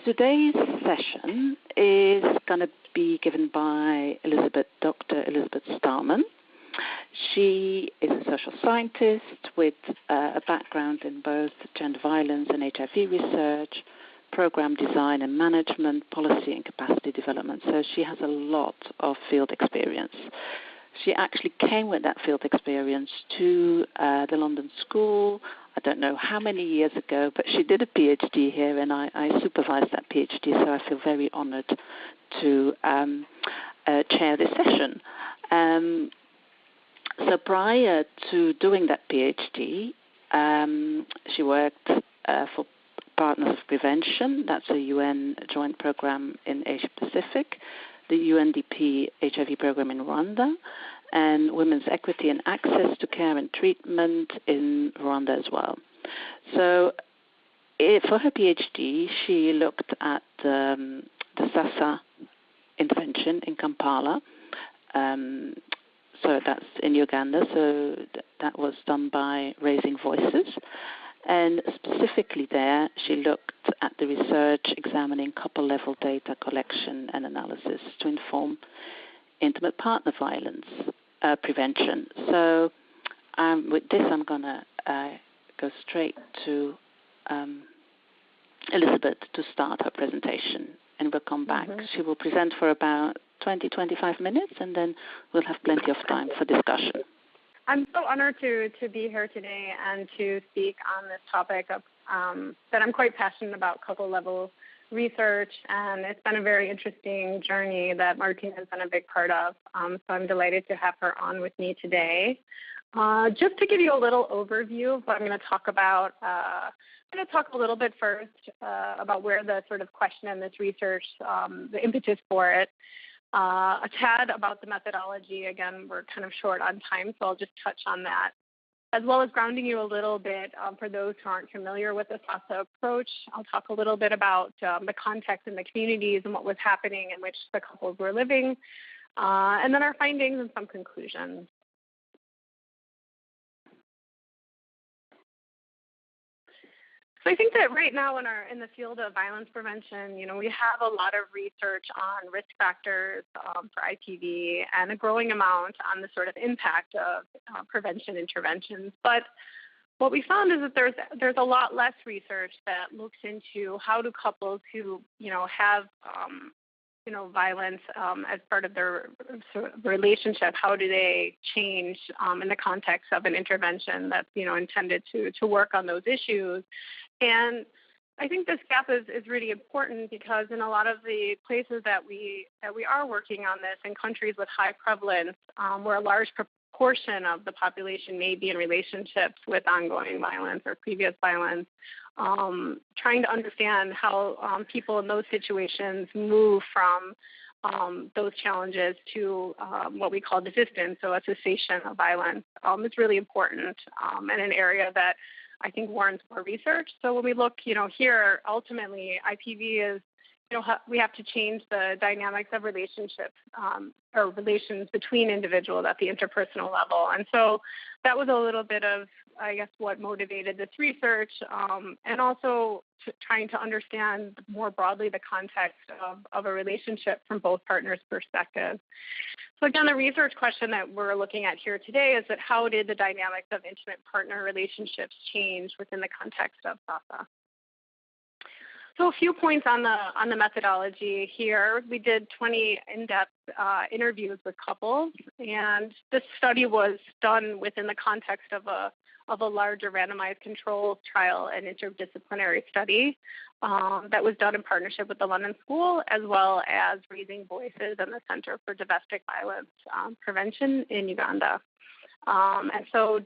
Today's session is going to be given by Dr. Elizabeth Starman. She is a social scientist with a background in both gender violence and HIV research, program design and management, policy and capacity development. So she has a lot of field experience. She actually came with that field experience to the London School, I don't know how many years ago, but she did a PhD here, and I supervised that PhD, so I feel very honored to chair this session. So prior to doing that PhD, she worked for Partners of Prevention. That's a UN joint program in Asia Pacific, the UNDP HIV program in Rwanda, and women's equity and access to care and treatment in Rwanda as well. So for her PhD, she looked at the SASA intervention in Kampala. So that's in Uganda. So that was done by Raising Voices. And specifically there, she looked at the research examining couple-level data collection and analysis to inform intimate partner violence prevention. So with this, I'm going to go straight to Elizabeth to start her presentation, and we'll come back. She will present for about 20-25 minutes, and then we'll have plenty of time for discussion. I'm so honored to be here today and to speak on this topic of, that I'm quite passionate about couple-level research, and it's been a very interesting journey that Martine has been a big part of. So I'm delighted to have her on with me today. Just to give you a little overview of what I'm going to talk about, I'm going to talk a little bit first about where the sort of question in this research, the impetus for it, a tad about the methodology. Again, we're kind of short on time, so I'll just touch on that, as well as grounding you a little bit for those who aren't familiar with the SASA approach. I'll talk a little bit about the context in the communities and what was happening in which the couples were living, and then our findings and some conclusions. So I think that right now in the field of violence prevention, we have a lot of research on risk factors for IPV and a growing amount on the sort of impact of prevention interventions. But what we found is that there's a lot less research that looks into how do couples who have violence as part of their sort of relationship, how do they change in the context of an intervention that's intended to work on those issues. And I think this gap is really important because in a lot of the places that we are working on this in countries with high prevalence, where a large proportion of the population may be in relationships with ongoing violence or previous violence, trying to understand how people in those situations move from those challenges to what we call desistance, so a cessation of violence, is really important and an area that I think warrants more research. So when we look, here, ultimately, IPV is, we have to change the dynamics of relationships or relations between individuals at the interpersonal level. And so that was a little bit of, I guess, what motivated this research, and also trying to understand more broadly the context of a relationship from both partners' perspectives. So again, the research question that we're looking at here today is that how did the dynamics of intimate partner relationships change within the context of SASA? So a few points on the methodology here. We did 20 in-depth interviews with couples, and this study was done within the context of a larger randomized control trial and interdisciplinary study that was done in partnership with the London School, as well as Raising Voices and the Center for Domestic Violence Prevention in Uganda. And so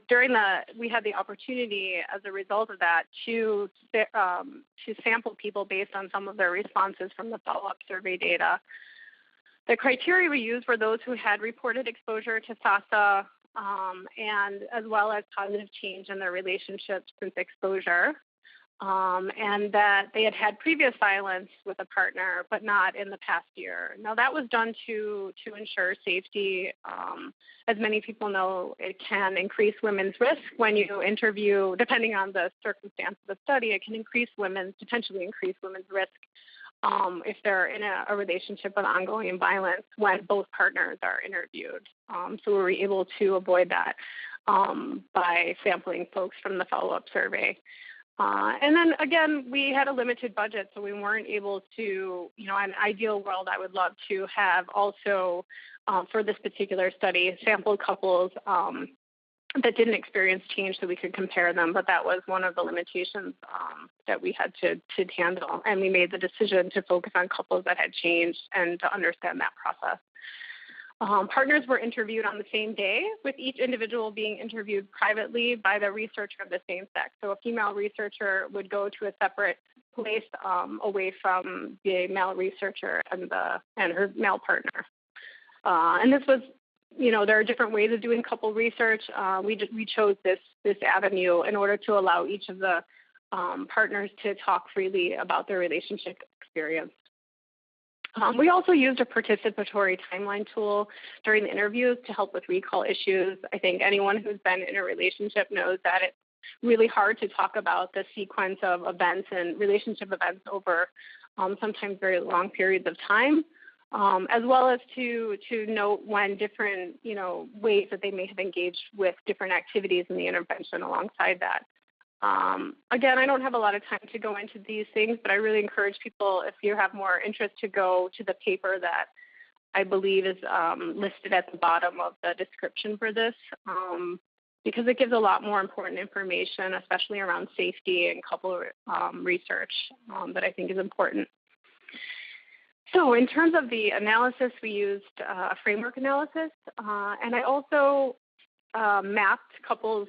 we had the opportunity as a result of that to sample people based on some of their responses from the follow-up survey data. The criteria we used were those who had reported exposure to SASA and as well as positive change in their relationships since exposure. And that they had had previous violence with a partner, but not in the past year. Now, that was done to ensure safety. As many people know, it can increase women's risk when you interview, depending on the circumstance of the study, it can potentially increase women's risk if they're in a relationship with ongoing violence when both partners are interviewed. So we were able to avoid that by sampling folks from the follow-up survey. And then again, we had a limited budget, so we weren't able to, in an ideal world, I would love to have also, for this particular study, sampled couples that didn't experience change so we could compare them, but that was one of the limitations that we had to handle. And we made the decision to focus on couples that had changed and to understand that process. Partners were interviewed on the same day, with each individual being interviewed privately by the researcher of the same sex. So a female researcher would go to a separate place away from the male researcher and her male partner. And this was, there are different ways of doing couple research. We chose this avenue in order to allow each of the partners to talk freely about their relationship experience. We also used a participatory timeline tool during the interviews to help with recall issues. I think anyone who's been in a relationship knows that it's really hard to talk about the sequence of events and relationship events over sometimes very long periods of time, as well as to note when different, ways that they may have engaged with different activities in the intervention alongside that. Again, I don't have a lot of time to go into these things, but I really encourage people, if you have more interest, to go to the paper that I believe is listed at the bottom of the description for this, because it gives a lot more important information, especially around safety and couple research that I think is important. So in terms of the analysis, we used a framework analysis, and I also mapped couples,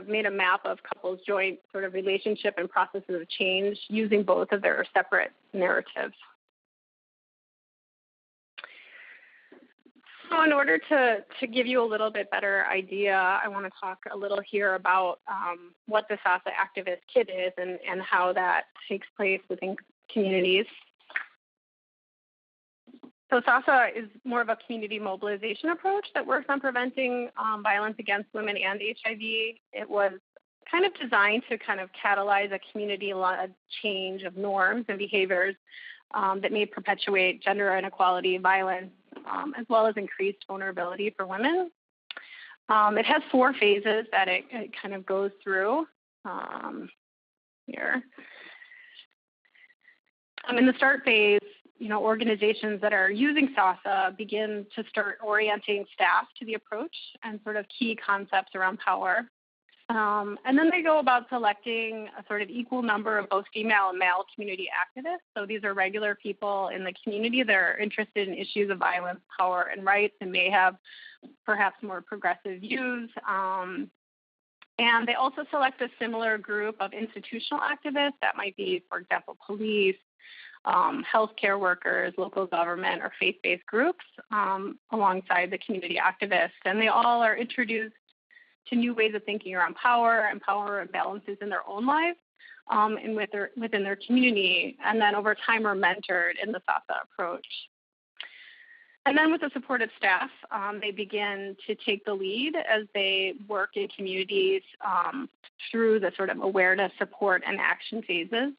made a map of couples' joint relationship and processes of change using both of their separate narratives. So in order to give you a little bit better idea, I want to talk a little here about what the SASA activist kit is and how that takes place within communities. So SASA is more of a community mobilization approach that works on preventing violence against women and HIV. It was kind of designed to catalyze a community-led change of norms and behaviors that may perpetuate gender inequality, violence, as well as increased vulnerability for women. It has 4 phases that it kind of goes through here. In the start phase, organizations that are using SASA begin to start orienting staff to the approach and key concepts around power. And then they go about selecting a equal number of both female and male community activists. So these are regular people in the community that are interested in issues of violence, power, and rights, and may have perhaps more progressive views. And they also select a similar group of institutional activists that might be, for example, police, healthcare workers, local government, or faith-based groups alongside the community activists. And they all are introduced to new ways of thinking around power and power imbalances in their own lives and within their community. And then over time are mentored in the SASA approach. And then with the supportive staff, they begin to take the lead as they work in communities through the awareness, support, and action phases.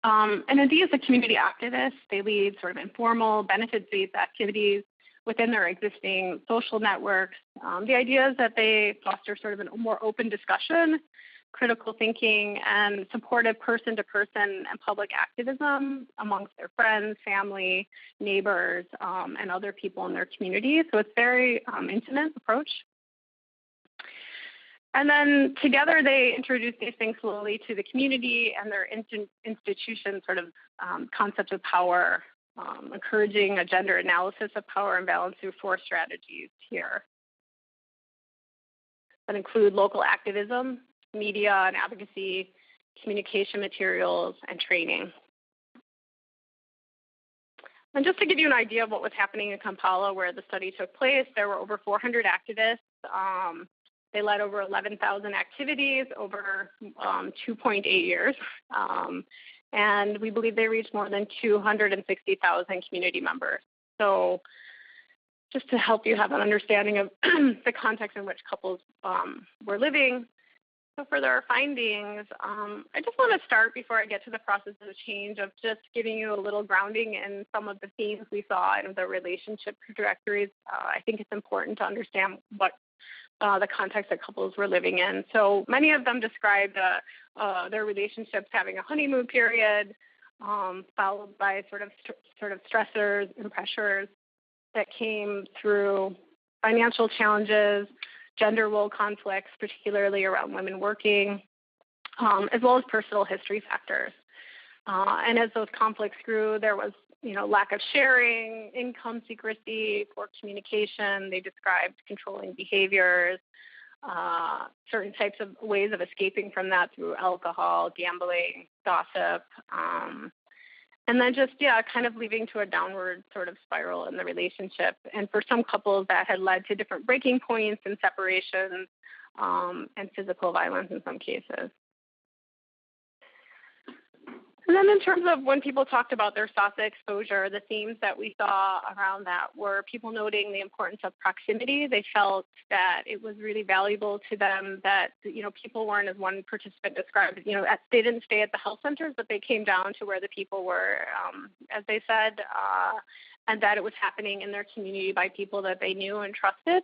And then these, the community activists, they lead informal, benefits-based activities within their existing social networks. The idea is that they foster a more open discussion, critical thinking, and supportive person-to-person and public activism amongst their friends, family, neighbors, and other people in their community. So it's a very intimate approach. And then together they introduce these things slowly to the community and their institution concept of power, encouraging a gender analysis of power imbalance through 4 strategies here that include local activism, media and advocacy, communication materials, and training. And just to give you an idea of what was happening in Kampala, where the study took place, there were over 400 activists. They led over 11,000 activities over 2.8 years. And we believe they reached more than 260,000 community members. So just to help you have an understanding of the context in which couples were living, So for their findings, I just want to start before I get to the process of change of just giving you a little grounding in some of the themes we saw in the relationship trajectories. I think it's important to understand what the context that couples were living in. So many of them described their relationships having a honeymoon period, followed by sort of stressors and pressures that came through financial challenges, gender role conflicts, particularly around women working, as well as personal history factors. And as those conflicts grew, there was, lack of sharing, income secrecy, poor communication. They described controlling behaviors, certain types of ways of escaping from that through alcohol, gambling, gossip, and then just, kind of leading to a downward sort of spiral in the relationship. And for some couples, that had led to different breaking points and separations and physical violence in some cases. And then in terms of when people talked about their SASA exposure, the themes that we saw around that were people noting the importance of proximity. They felt that it was really valuable to them that, people weren't, as one participant described, they didn't stay at the health centers, but they came down to where the people were, as they said, and that it was happening in their community by people that they knew and trusted.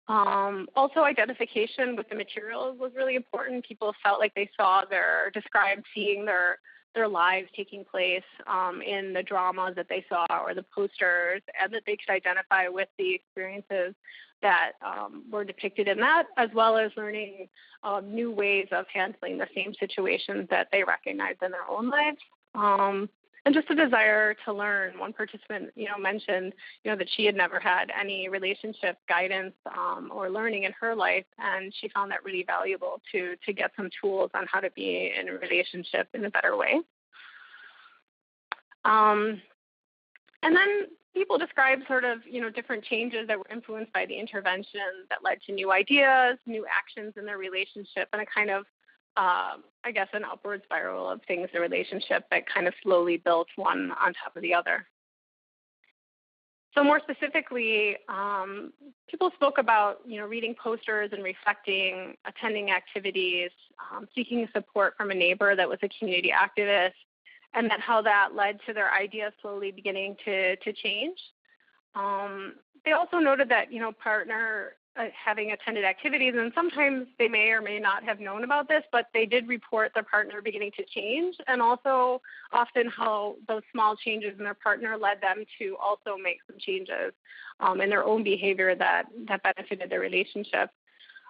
Also, identification with the materials was really important. People felt like they described seeing their lives taking place in the dramas that they saw or the posters, and that they could identify with the experiences that were depicted in that, as well as learning new ways of handling the same situations that they recognized in their own lives. And just a desire to learn. One participant, mentioned, that she had never had any relationship guidance or learning in her life, and she found that really valuable to get some tools on how to be in a relationship in a better way. And then people describe sort of, different changes that were influenced by the intervention that led to new ideas, new actions in their relationship, and a kind of an upward spiral of things in the relationship that kind of slowly built one on top of the other. So more specifically, people spoke about, reading posters and reflecting, attending activities, seeking support from a neighbor that was a community activist, and then how that led to their ideas slowly beginning to change. They also noted that, partner having attended activities, and sometimes they may or may not have known about this, but they did report their partner beginning to change, and also often how those small changes in their partner led them to also make some changes in their own behavior that benefited their relationship.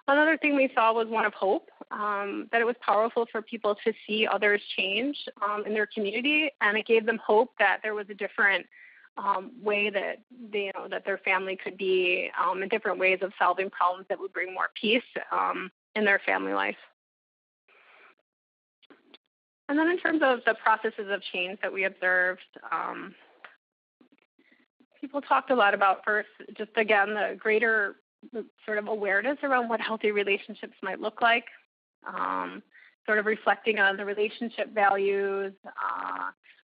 Another thing we saw was one of hope, that it was powerful for people to see others change in their community, and it gave them hope that there was a different way that that their family could be, and different ways of solving problems that would bring more peace in their family life. And then in terms of the processes of change that we observed, people talked a lot about, first, just again, the greater sort of awareness around what healthy relationships might look like, sort of reflecting on the relationship values.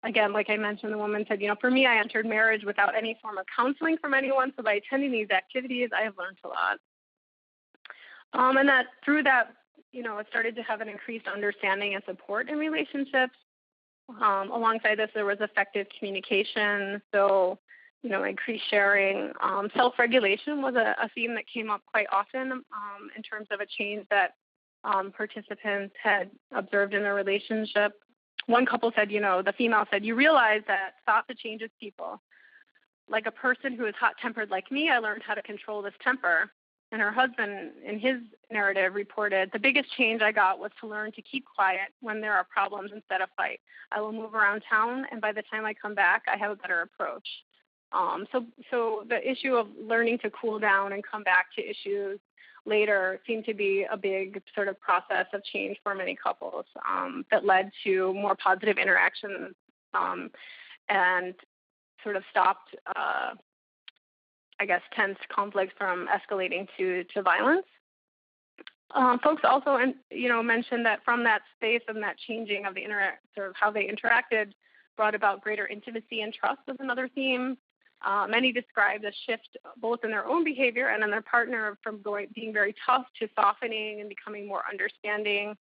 Again, like I mentioned, the woman said, for me, I entered marriage without any form of counseling from anyone. So by attending these activities, I have learned a lot. And that through that, it started to have an increased understanding and support in relationships. Alongside this, there was effective communication. So, increased sharing. Self-regulation was a theme that came up quite often in terms of a change that participants had observed in their relationship. One couple said, the female said, "You realize that SASA changes people. Like a person who is hot-tempered like me, I learned how to control this temper." And her husband, in his narrative, reported, "The biggest change I got was to learn to keep quiet when there are problems instead of fight. I will move around town, and by the time I come back, I have a better approach." So the issue of learning to cool down and come back to issues later seemed to be a big sort of process of change for many couples that led to more positive interactions and sort of stopped, tense conflicts from escalating to violence. Folks also, mentioned that from that space and that changing of the sort of how they interacted brought about greater intimacy and trust as another theme. Many described a shift both in their own behavior and in their partner from being very tough to softening and becoming more understanding.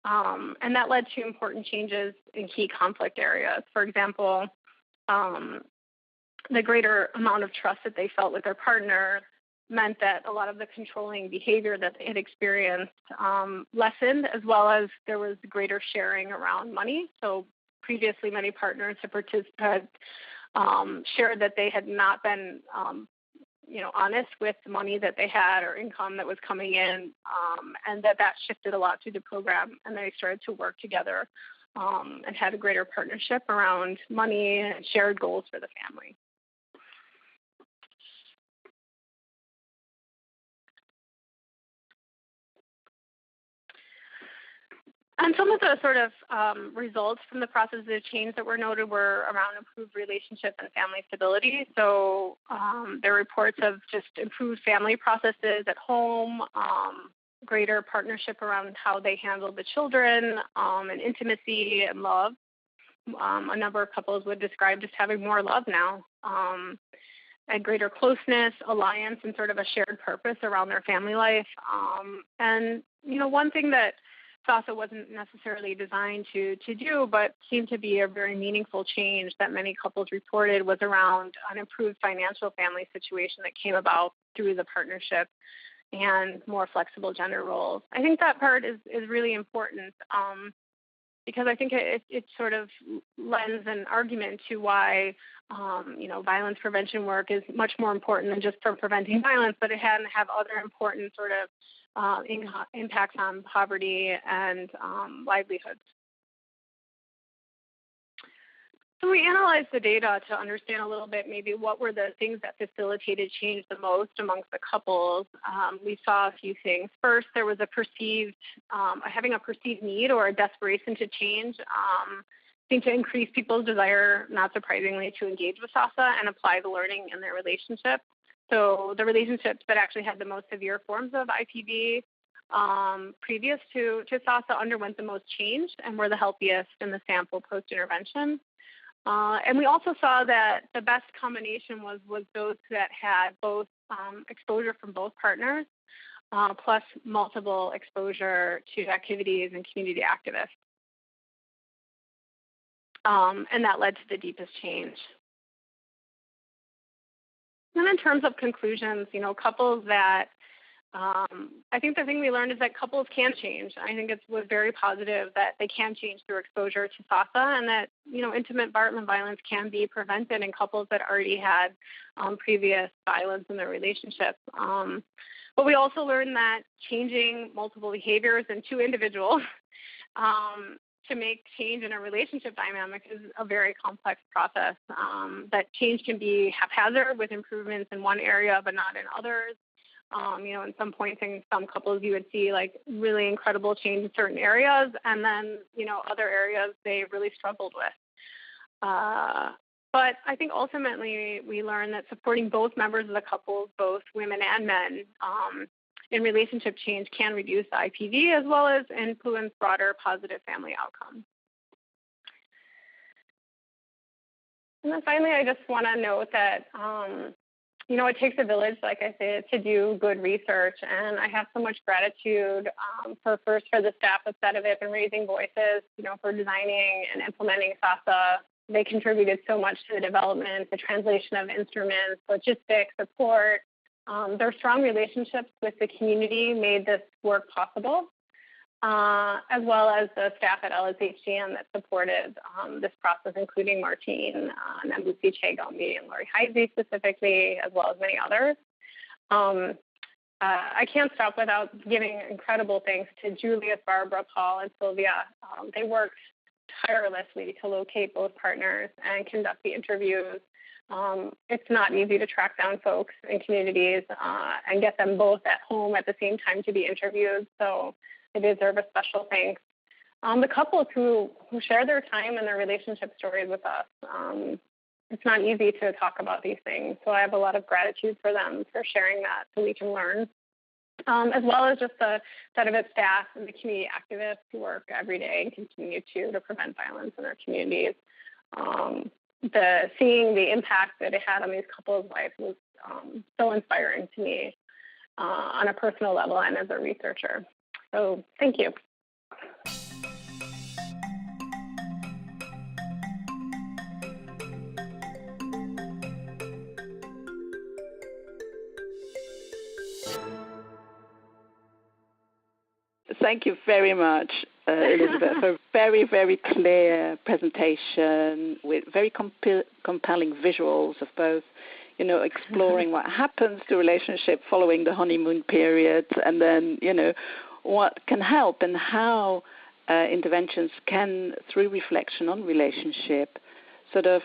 And that led to important changes in key conflict areas. For example, the greater amount of trust that they felt with their partner meant that a lot of the controlling behavior that they had experienced lessened, as well as there was greater sharing around money. So previously, many partners had shared that they had not been honest with the money that they had or income that was coming in, and that shifted a lot through the program, and they started to work together and had a greater partnership around money and shared goals for the family. And some of the sort of results from the process of change that were noted were around improved relationship and family stability. So there are reports of just improved family processes at home, greater partnership around how they handle the children, and intimacy and love. A number of couples would describe just having more love now, and greater closeness, alliance, and sort of a shared purpose around their family life. And one thing that SASA wasn't necessarily designed to do, but seemed to be a very meaningful change that many couples reported was around an improved financial family situation that came about through the partnership and more flexible gender roles. I think that part is really important because I think it sort of lends an argument to why violence prevention work is much more important than just for preventing violence, but it can have other important sort of impacts on poverty and livelihoods. So we analyzed the data to understand a little bit maybe what were the things that facilitated change the most amongst the couples. We saw a few things. First, there was having a perceived need or a desperation to change seemed to increase people's desire, not surprisingly, to engage with SASA and apply the learning in their relationship. So the relationships that actually had the most severe forms of IPV previous to SASA underwent the most change and were the healthiest in the sample post-intervention. And we also saw that the best combination was those that had both exposure from both partners, plus multiple exposure to activities and community activists. And that led to the deepest change. And in terms of conclusions, couples that, I think the thing we learned is that couples can change. I think it was very positive that they can change through exposure to SASA, and that, intimate partner violence can be prevented in couples that already had previous violence in their relationship. But we also learned that changing multiple behaviors in two individuals to make change in a relationship dynamic is a very complex process. That change can be haphazard with improvements in one area but not in others. In some points in some couples you would see like really incredible change in certain areas, and then, other areas they really struggled with. But I think ultimately we learned that supporting both members of the couple, both women and men, in relationship change can reduce IPV as well as influence broader positive family outcomes. And then finally, I just want to note that, it takes a village, like I said, to do good research. And I have so much gratitude for the staff of CEDOVIP and Raising Voices, for designing and implementing SASA. They contributed so much to the development, the translation of instruments, logistics, support. Their strong relationships with the community made this work possible, as well as the staff at LSHGM that supported this process, including Martine, Nambusi Chegombi, and Lori Heisey specifically, as well as many others. I can't stop without giving incredible thanks to Julius, Barbara, Paul, and Sylvia. They worked tirelessly to locate both partners and conduct the interviews. It's not easy to track down folks in communities and get them both at home at the same time to be interviewed, so they deserve a special thanks. The couples who share their time and their relationship stories with us, it's not easy to talk about these things, so I have a lot of gratitude for them for sharing that so we can learn, as well as just the CEDOVIP staff and the community activists who work every day and continue to prevent violence in our communities. seeing the impact that it had on these couples' lives was so inspiring to me on a personal level and as a researcher. So thank you. Thank you very much, Elizabeth, for a very, very clear presentation with very compelling visuals of both, exploring what happens to relationship following the honeymoon period, and then, what can help and how interventions can, through reflection on relationship, sort of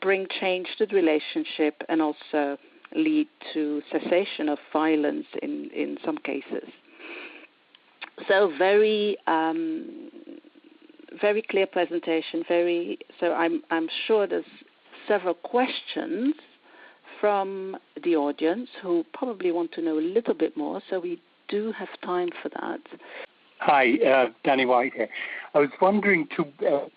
bring change to the relationship and also lead to cessation of violence in some cases. So very clear presentation. So I'm sure there's several questions from the audience who probably want to know a little bit more. So we do have time for that. Hi, Danny White here. I was wondering,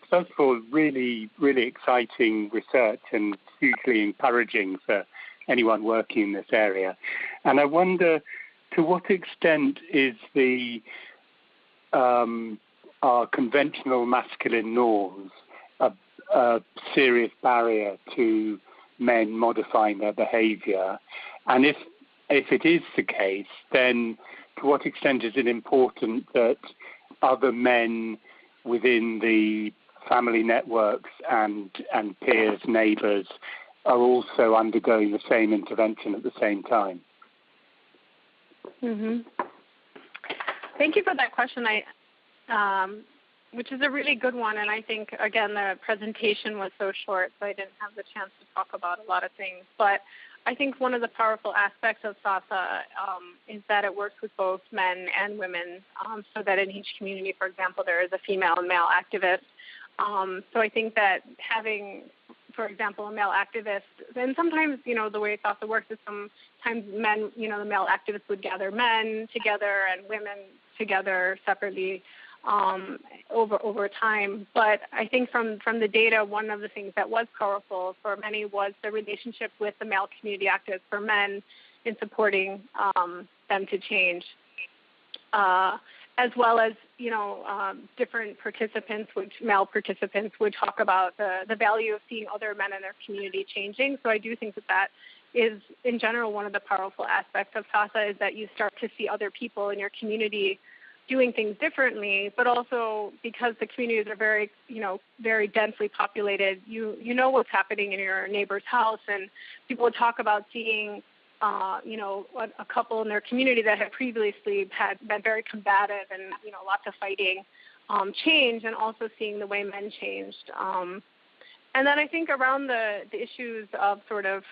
first of all, really, really exciting research and hugely encouraging for anyone working in this area. And I wonder, to what extent is our conventional masculine norms a serious barrier to men modifying their behavior? And if it is the case, then to what extent is it important that other men within the family networks and peers, neighbours, are also undergoing the same intervention at the same time? Mm-hmm. Thank you for that question, which is a really good one. And I think, again, the presentation was so short, so I didn't have the chance to talk about a lot of things. But I think one of the powerful aspects of SASA is that it works with both men and women, so that in each community, for example, there is a female and male activist. So I think that having, for example, a male activist, and sometimes, the way SASA works is sometimes men, the male activists would gather men together and women together separately over time. But I think from the data, one of the things that was powerful for many was the relationship with the male community activists for men in supporting them to change, as well as, different participants, male participants would talk about the value of seeing other men in their community changing. So I do think that is, in general, one of the powerful aspects of SASA, is that you start to see other people in your community doing things differently, but also because the communities are very, very densely populated, you know what's happening in your neighbor's house, and people would talk about seeing, a couple in their community that had previously had been very combative and, lots of fighting, change, and also seeing the way men changed. And then I think around the issues of sort of,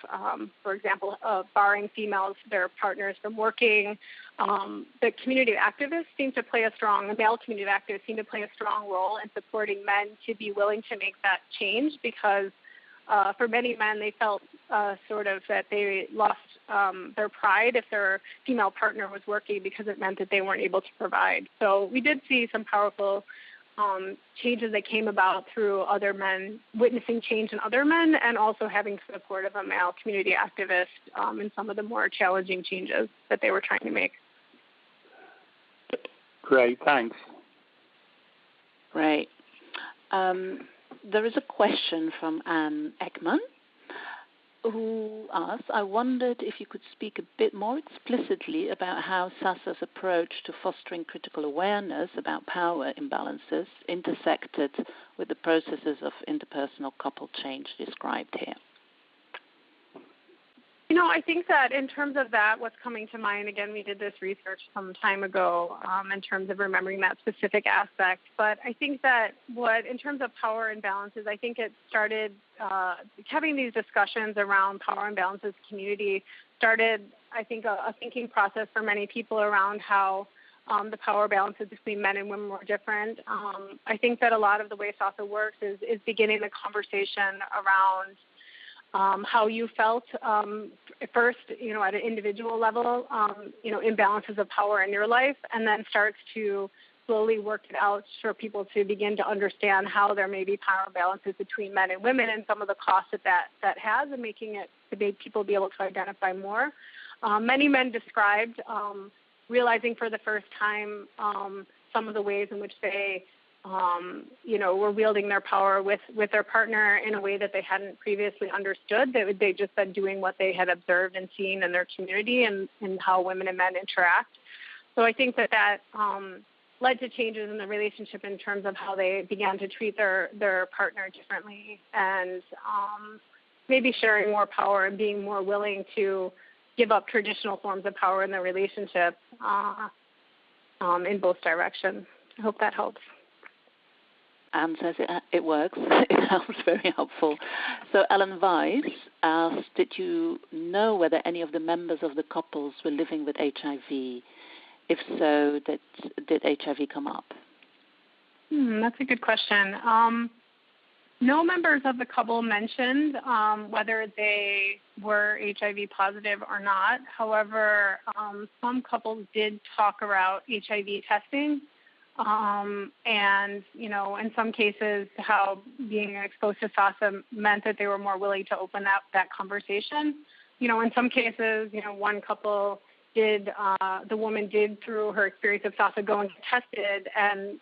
for example, barring females, their partners from working, the community activists seem to play the male community activists seem to play a strong role in supporting men to be willing to make that change, because for many men, they felt sort of that they lost their pride if their female partner was working, because it meant that they weren't able to provide. So we did see some powerful changes that came about through other men, witnessing change in other men, and also having support of a male community activist in some of the more challenging changes that they were trying to make. Great, thanks. Right. There is a question from Anne Ekman, who asks, I wondered if you could speak a bit more explicitly about how SASA's approach to fostering critical awareness about power imbalances intersected with the processes of interpersonal couple change described here. I think that in terms of that, what's coming to mind, again, we did this research some time ago in terms of remembering that specific aspect. But I think that in terms of power imbalances, I think it started having these discussions around power imbalances community started, I think, a thinking process for many people around how the power balances between men and women were different. I think that a lot of the way SASA works is beginning the conversation around how you felt first, at an individual level, imbalances of power in your life, and then starts to slowly worked it out for people to begin to understand how there may be power imbalances between men and women and some of the costs that has, and making it to make people be able to identify more. Many men described realizing for the first time some of the ways in which they were wielding their power with their partner in a way that they hadn't previously understood. They just been doing what they had observed and seen in their community and how women and men interact. So I think that led to changes in the relationship in terms of how they began to treat their partner differently, and maybe sharing more power and being more willing to give up traditional forms of power in their relationship in both directions. I hope that helps. Anne says it works. It helps, very helpful. So Ellen Weiss asked, did you know whether any of the members of the couples were living with HIV? If so, did HIV come up? That's a good question. No members of the couple mentioned whether they were HIV positive or not. However, some couples did talk about HIV testing. And, in some cases, how being exposed to SASA meant that they were more willing to open up that conversation. In some cases, one couple did, the woman did, through her experience of SASA, go and get tested, and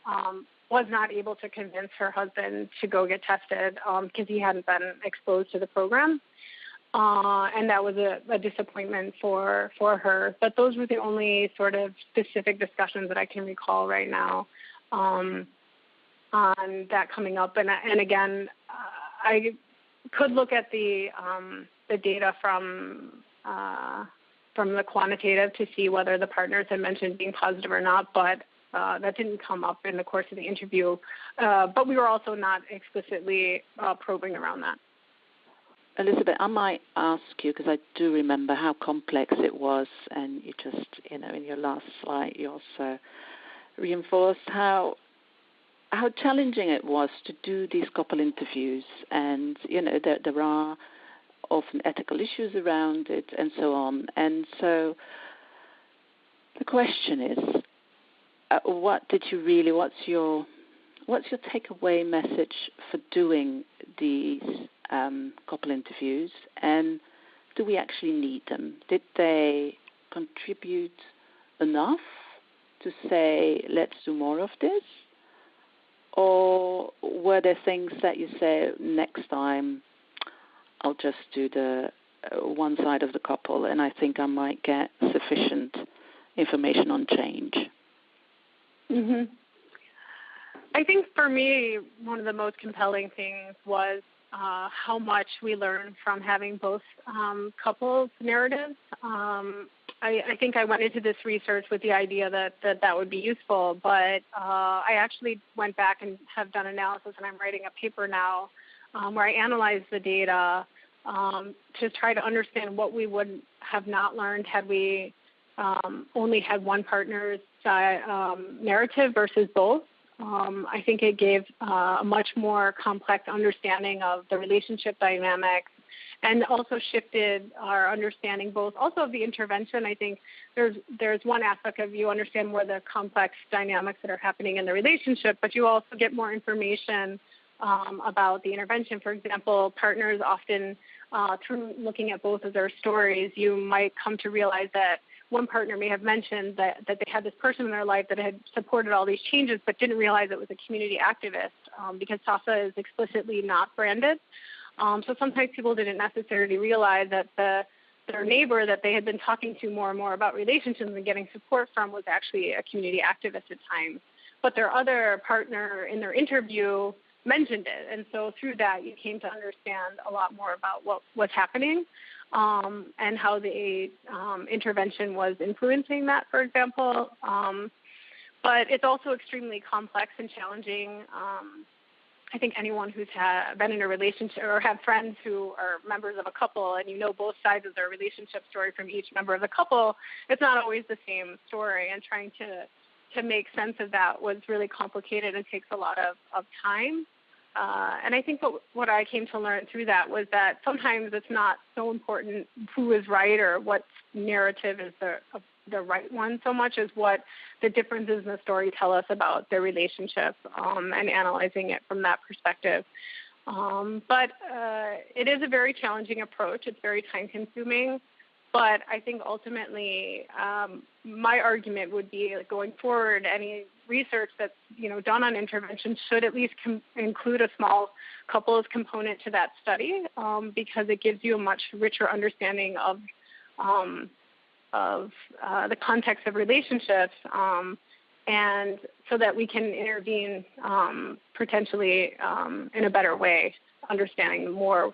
was not able to convince her husband to go get tested because he hadn't been exposed to the program. And that was a disappointment for her. But those were the only sort of specific discussions that I can recall right now on that coming up. And again, I could look at the data from the quantitative to see whether the partners had mentioned being positive or not, but that didn't come up in the course of the interview. But we were also not explicitly probing around that. Elizabeth, I might ask you, because I do remember how complex it was, and you just, in your last slide, you also reinforced how challenging it was to do these couple interviews, and, there are often ethical issues around it and so on. And so the question is, what's your takeaway message for doing these couple interviews, and do we actually need them? Did they contribute enough to say, let's do more of this? Or were there things that you say, next time I'll just do the one side of the couple, and I think I might get sufficient information on change? Mm-hmm. I think for me, one of the most compelling things was how much we learned from having both couples' narratives. I think I went into this research with the idea that would be useful, but I actually went back and have done analysis, and I'm writing a paper now where I analyzed the data to try to understand what we would have not learned had we only had one partner's narrative versus both. I think it gave a much more complex understanding of the relationship dynamics, and also shifted our understanding both also of the intervention. I think there's one aspect of you understand more the complex dynamics that are happening in the relationship, but you also get more information about the intervention. For example, partners often, through looking at both of their stories, you might come to realize that one partner may have mentioned that they had this person in their life that had supported all these changes, but didn't realize it was a community activist because SASA is explicitly not branded. So sometimes people didn't necessarily realize that their neighbor that they had been talking to more and more about relationships and getting support from was actually a community activist at times. But their other partner in their interview mentioned it. And so through that, you came to understand a lot more about what was happening. And how the intervention was influencing that, for example. But it's also extremely complex and challenging. I think anyone who's been in a relationship or have friends who are members of a couple, and both sides of their relationship story from each member of the couple, it's not always the same story. And trying to make sense of that was really complicated and takes a lot of time. And I think what I came to learn through that was that sometimes it's not so important who is right or what narrative is the right one so much as what the differences in the story tell us about their relationship, and analyzing it from that perspective. But it is a very challenging approach. It's very time-consuming. But I think ultimately, my argument would be, like, going forward, any research that's done on intervention should at least include a small couples component to that study, because it gives you a much richer understanding of the context of relationships, and so that we can intervene potentially in a better way, understanding more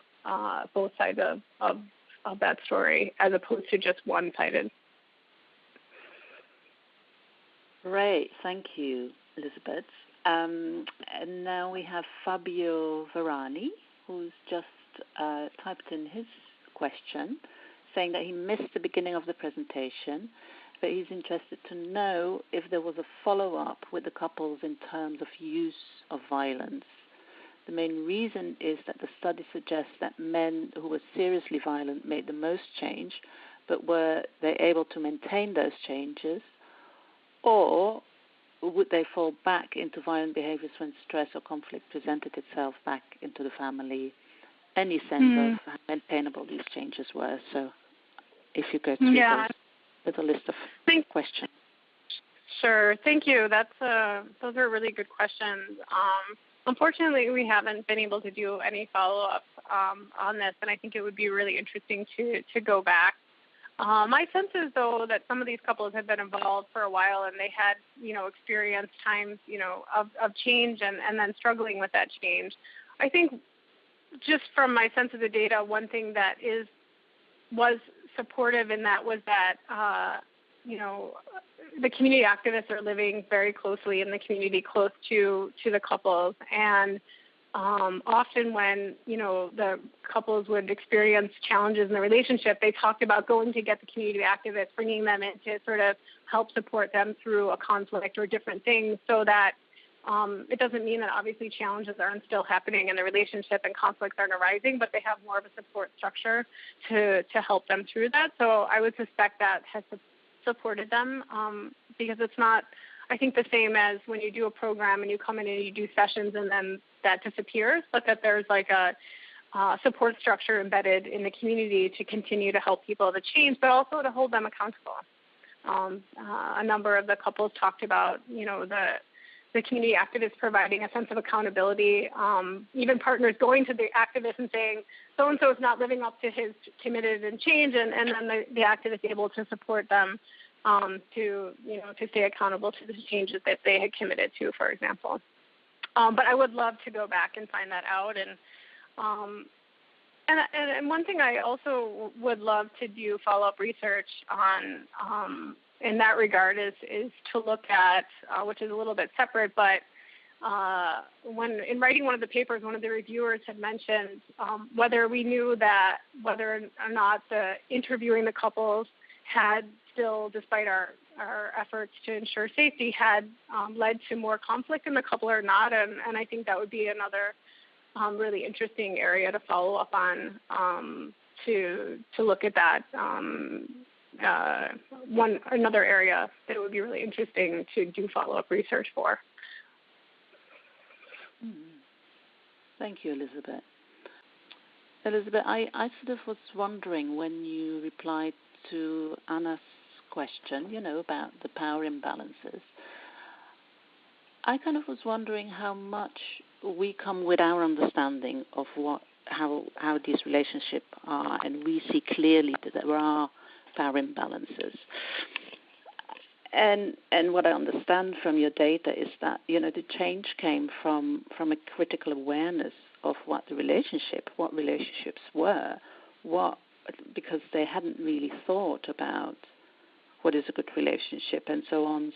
both sides of that story as opposed to just one-sided. Great, thank you, Elizabeth. And now we have Fabio Verani, who's just typed in his question, saying that he missed the beginning of the presentation, but he's interested to know if there was a follow-up with the couples in terms of use of violence. The main reason is that the study suggests that men who were seriously violent made the most change, but were they able to maintain those changes, or would they fall back into violent behaviors when stress or conflict presented itself back into the family? Any sense of how maintainable these changes were? So if you go through with a list of questions. Sure, thank you. Those are really good questions. Unfortunately, we haven't been able to do any follow-up on this, and I think it would be really interesting to go back. My sense is, though, that some of these couples have been involved for a while, and they had, experienced times, of change and then struggling with that change. I think just from my sense of the data, one thing that was supportive in that was that, the community activists are living very closely in the community, close to the couples, and often when the couples would experience challenges in the relationship, they talked about going to get the community activists, bringing them in to sort of help support them through a conflict or different things, so that it doesn't mean that obviously challenges aren't still happening in the relationship and conflicts aren't arising, but they have more of a support structure to help them through that. So I would suspect that has supported them, because it's not, I think, the same as when you do a program and you come in and you do sessions and then that disappears, but that there's like a support structure embedded in the community to continue to help people to change, but also to hold them accountable. A number of the couples talked about, the community activists providing a sense of accountability, even partners going to the activist and saying, so-and-so is not living up to his committed and change, and then the activist able to support them to stay accountable to the changes that they had committed to, for example. But I would love to go back and find that out. And one thing I also would love to do follow-up research on in that regard is to look at, which is a little bit separate, but when in writing one of the papers, one of the reviewers had mentioned whether we knew that whether or not the interviewing the couples had still, despite our efforts to ensure safety, had led to more conflict in the couple or not. And I think that would be another really interesting area to follow up on, to look at that. Another area that would be really interesting to do follow-up research for. Thank you, Elizabeth. Elizabeth, I sort of was wondering when you replied to Anna's question, about the power imbalances. I kind of was wondering how much we come with our understanding of how these relationships are, and we see clearly that there are power imbalances. And what I understand from your data is that, the change came from a critical awareness of what relationships were, because they hadn't really thought about what is a good relationship and so on.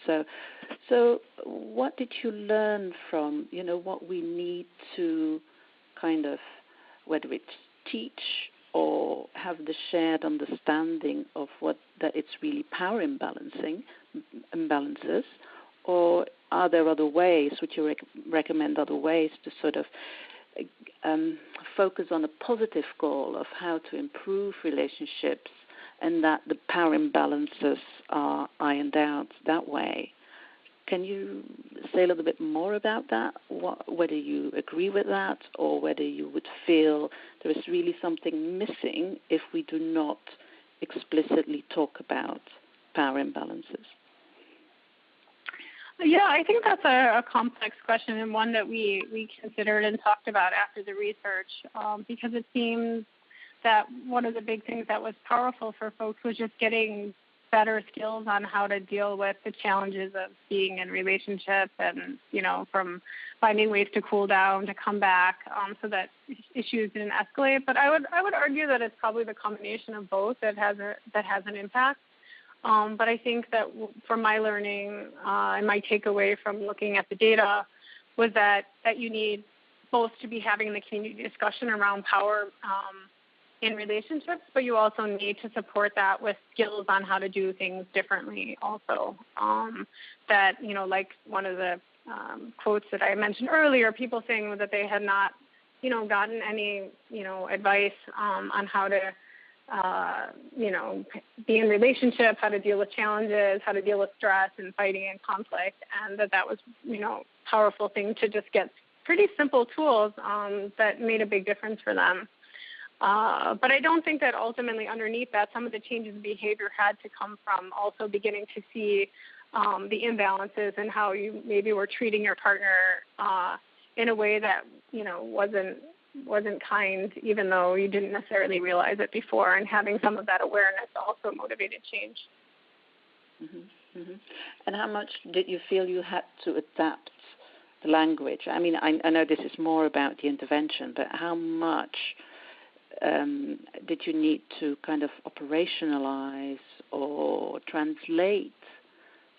So what did you learn from, what we need to kind of, whether it's teach or have the shared understanding of that it's really power imbalances, or are there other ways, would you recommend other ways to sort of focus on a positive goal of how to improve relationships and that the power imbalances are ironed out that way. Can you say a little bit more about that, whether you agree with that or whether you would feel there is really something missing if we do not explicitly talk about power imbalances? Yeah, I think that's a complex question and one that we considered and talked about after the research because it seems that one of the big things that was powerful for folks was just getting better skills on how to deal with the challenges of being in relationships and, from finding ways to cool down, to come back so that issues didn't escalate. But I would argue that it's probably the combination of both that has an impact. But I think that from my learning and my takeaway from looking at the data was that you need both to be having the community discussion around power in relationships, but you also need to support that with skills on how to do things differently also. That, like one of the quotes that I mentioned earlier, people saying that they had not, gotten any, advice on how to, be in relationships, how to deal with challenges, how to deal with stress and fighting and conflict, and that was, powerful thing to just get pretty simple tools that made a big difference for them. But I don't think that ultimately underneath that, some of the changes in behavior had to come from also beginning to see the imbalances and how you maybe were treating your partner in a way that, wasn't kind, even though you didn't necessarily realize it before, and having some of that awareness also motivated change. Mm-hmm. Mm-hmm. And how much did you feel you had to adapt the language? I mean, I know this is more about the intervention, but how much did you need to kind of operationalize or translate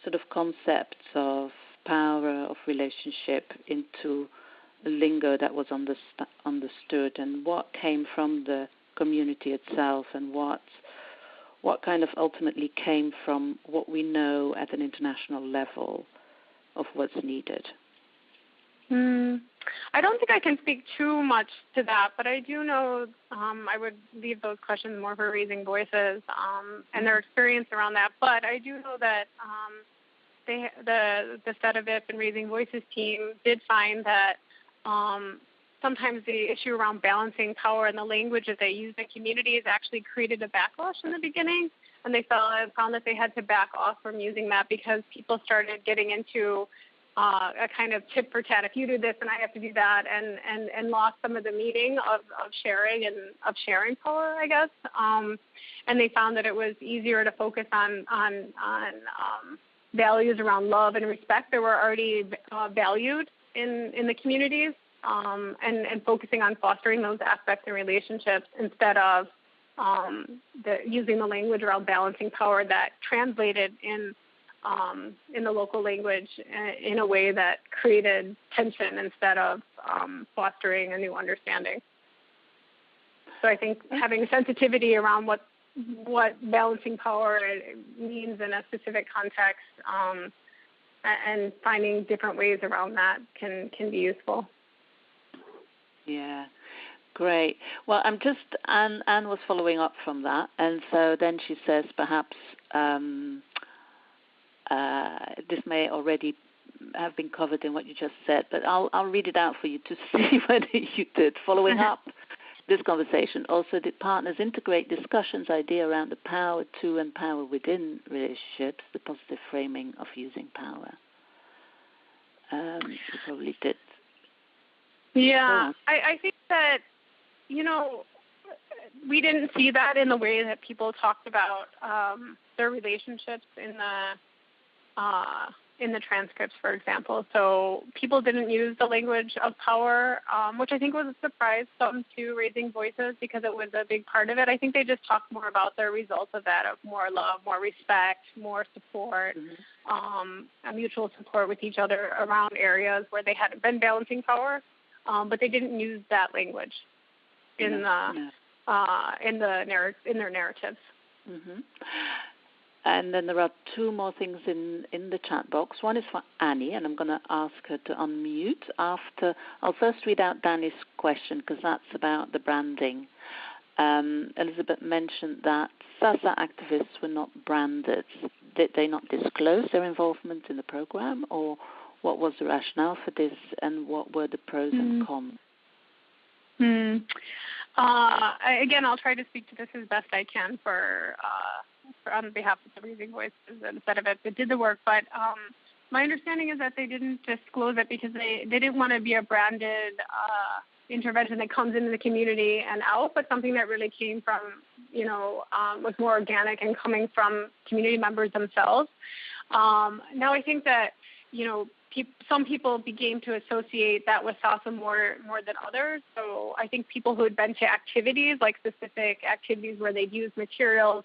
sort of concepts of power, of relationship into a lingo that was understood, and what came from the community itself, and what kind of ultimately came from what we know at an international level of what's needed? I don't think I can speak too much to that, but I do know I would leave those questions more for Raising Voices and their experience around that. But I do know that the CEDOVIP and Raising Voices team did find that sometimes the issue around balancing power and the language that they use in communities actually created a backlash in the beginning, and they found that they had to back off from using that because people started getting into a kind of tit for tat. If you do this, and I have to do that, and lost some of the meaning of sharing and of sharing power, I guess. And they found that it was easier to focus on values around love and respect that were already valued in the communities, and focusing on fostering those aspects in relationships instead of using the language around balancing power that translated in the local language in a way that created tension instead of fostering a new understanding. So I think having a sensitivity around what balancing power means in a specific context and finding different ways around that can be useful. Yeah. Great. Well, Anne was following up from that, and so then she says perhaps this may already have been covered in what you just said, but I'll read it out for you to see whether you did. Following up this conversation, also did partners integrate discussions, idea around the power to and power within relationships, the positive framing of using power? You probably did. Yeah, I think that, we didn't see that in the way that people talked about their relationships in the transcripts, for example. So people didn't use the language of power, which I think was a surprise to Raising Voices because it was a big part of it. I think they just talked more about the results of that, of more love, more respect, more support, a mutual support with each other around areas where they hadn't been balancing power, but they didn't use that language in their narratives. Mm-hmm. And then there are two more things in the chat box. One is for Annie, and I'm going to ask her to unmute after. I'll first read out Danny's question because that's about the branding. Elizabeth mentioned that SASA activists were not branded. Did they not disclose their involvement in the program, or what was the rationale for this, and what were the pros and cons? Again, I'll try to speak to this as best I can for on behalf of the Raising Voices and CEDOVIP that did the work. But my understanding is that they didn't disclose it because they didn't want to be a branded intervention that comes into the community and out, but something that really came from, was more organic and coming from community members themselves. Now I think that, some people began to associate that with SASA more than others. So I think people who had been to activities, like specific activities where they'd use materials,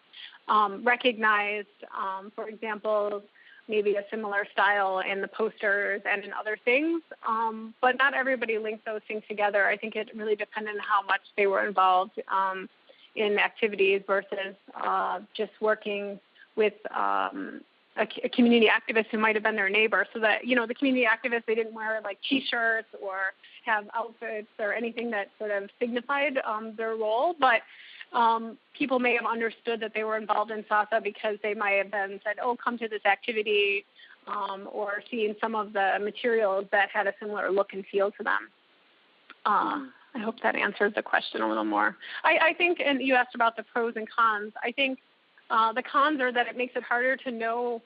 recognized, for example, maybe a similar style in the posters and in other things. But not everybody linked those things together. I think it really depended on how much they were involved in activities versus just working with a community activist who might have been their neighbor. So that, the community activists, they didn't wear like T-shirts or have outfits or anything that sort of signified their role. But people may have understood that they were involved in SASA because they might have been said, oh, come to this activity, or seen some of the materials that had a similar look and feel to them. I hope that answers the question a little more. I think, and you asked about the pros and cons, I think the cons are that it makes it harder to know,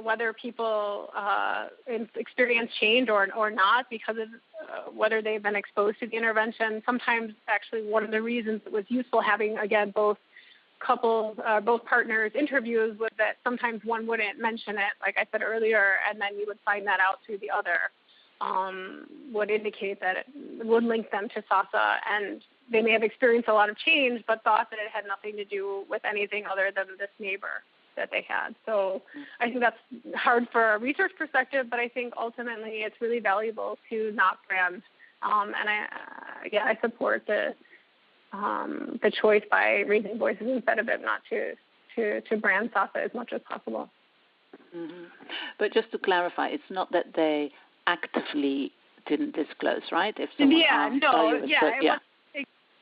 whether people experience change or not because of whether they've been exposed to the intervention. Sometimes, actually, one of the reasons it was useful having, again, both partners interviews was that sometimes one wouldn't mention it, like I said earlier, and then you would find that out through the other, would indicate that it would link them to SASA, and they may have experienced a lot of change but thought that it had nothing to do with anything other than this neighbor that they had. So I think that's hard for a research perspective, but I think ultimately it's really valuable to not brand. And I support the choice by Raising Voices instead of it not to brand SASA as much as possible. Mm-hmm. But just to clarify, it's not that they actively didn't disclose, right? If someone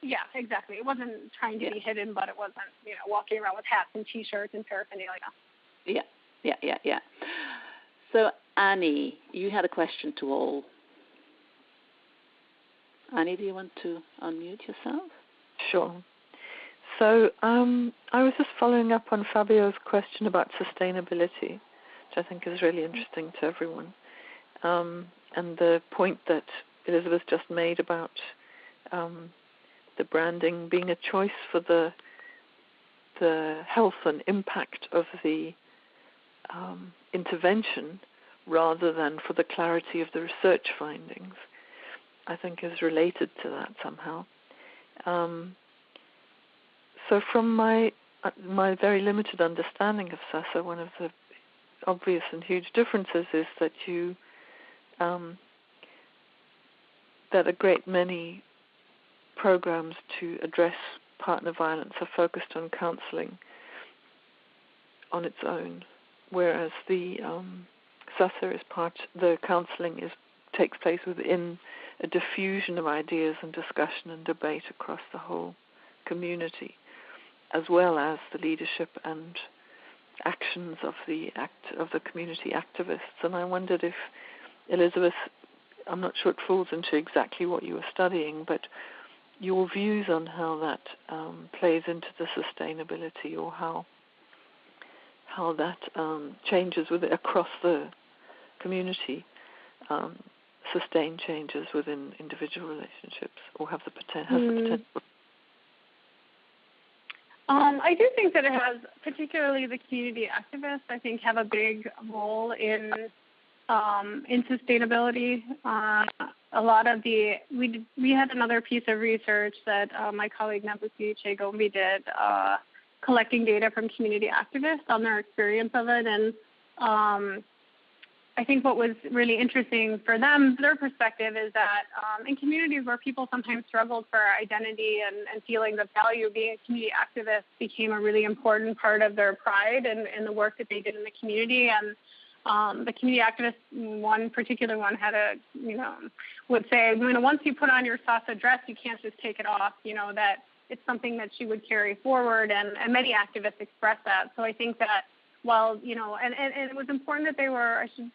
Yeah, exactly. It wasn't trying to be hidden, but it wasn't, walking around with hats and T-shirts and paraphernalia. Yeah. So, Annie, you had a question to all. Annie, do you want to unmute yourself? Sure. So I was just following up on Fabio's question about sustainability, which I think is really interesting to everyone. And the point that Elizabeth just made about the branding being a choice for the health and impact of the intervention rather than for the clarity of the research findings, I think is related to that somehow. So from my very limited understanding of SASA, one of the obvious and huge differences is that that a great many programs to address partner violence are focused on counseling on its own, whereas the SASA the counseling takes place within a diffusion of ideas and discussion and debate across the whole community, as well as the leadership and actions of the community activists. And I wondered if, Elizabeth, I'm not sure it falls into exactly what you were studying, but your views on how that plays into the sustainability, or how that changes across the community, sustain changes within individual relationships, or has the potential. I do think that it has, particularly the community activists, I think have a big role in sustainability. A lot of we had another piece of research that my colleague Nabusi Chegombi did, collecting data from community activists on their experience of it, and I think what was really interesting for them, their perspective, is that in communities where people sometimes struggled for identity and feeling the value of being a community activist became a really important part of their pride and the work that they did in the community. And The community activist, one particular one had would say, once you put on your SASA dress, you can't just take it off, that it's something that she would carry forward, and many activists express that. So I think that while, and it was important that I should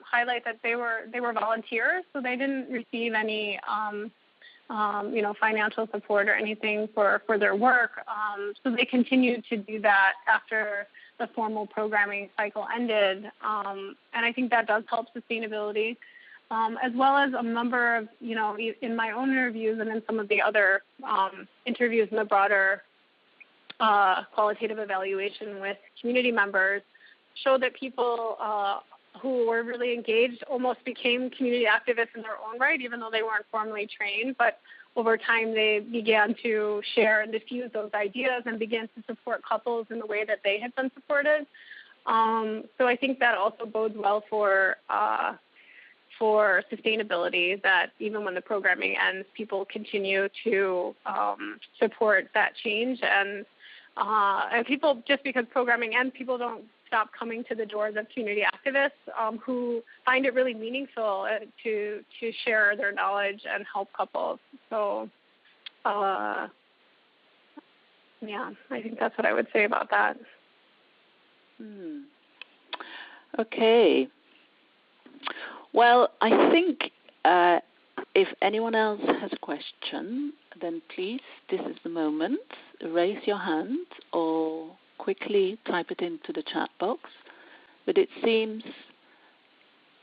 highlight that they were volunteers, so they didn't receive any, financial support or anything for their work. So they continued to do that after the formal programming cycle ended. And I think that does help sustainability, as well as a number of, in my own interviews and in some of the other interviews in the broader qualitative evaluation with community members, show that people who were really engaged almost became community activists in their own right, even though they weren't formally trained. But over time, they began to share and diffuse those ideas and began to support couples in the way that they had been supported. So I think that also bodes well for sustainability, that even when the programming ends, people continue to support that change. And people, just because programming ends, people don't stop coming to the doors of community activists who find it really meaningful to share their knowledge and help couples. So, I think that's what I would say about that. Okay. Well, I think if anyone else has a question, then please, this is the moment. Raise your hand or quickly type it into the chat box. But it seems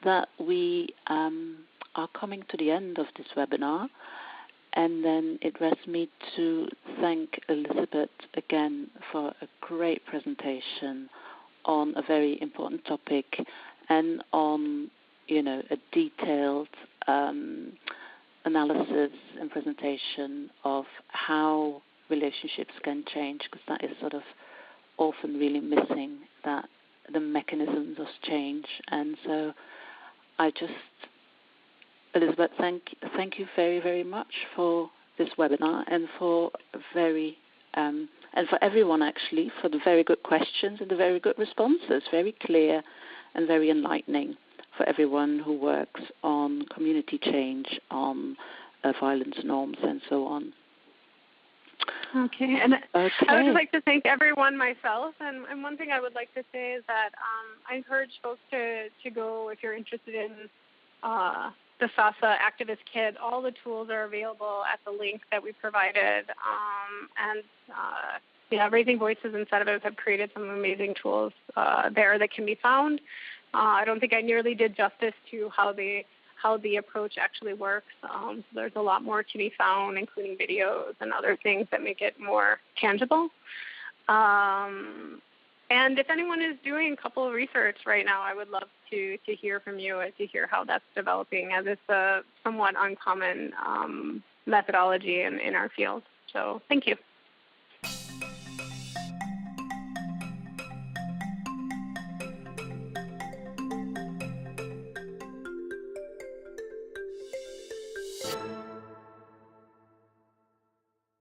that we are coming to the end of this webinar, and then it rests me to thank Elizabeth again for a great presentation on a very important topic and on a detailed analysis and presentation of how relationships can change, because that is sort of often really missing, that the mechanisms of change. And so Elizabeth, thank you very, very much for this webinar, and for and for everyone actually, for the very good questions and the very good responses, very clear and very enlightening for everyone who works on community change, on violence norms, and so on. Okay, and I would just like to thank everyone myself. And one thing I would like to say is that I encourage folks to go, if you're interested in the SASA Activist Kit. All the tools are available at the link that we provided. Raising Voices and CEDOVIP have created some amazing tools there that can be found. I don't think I nearly did justice to how the approach actually works. So there's a lot more to be found, including videos and other things that make it more tangible. And if anyone is doing couple research right now, I would love to hear from you and to hear how that's developing, as it's a somewhat uncommon methodology in our field. So thank you.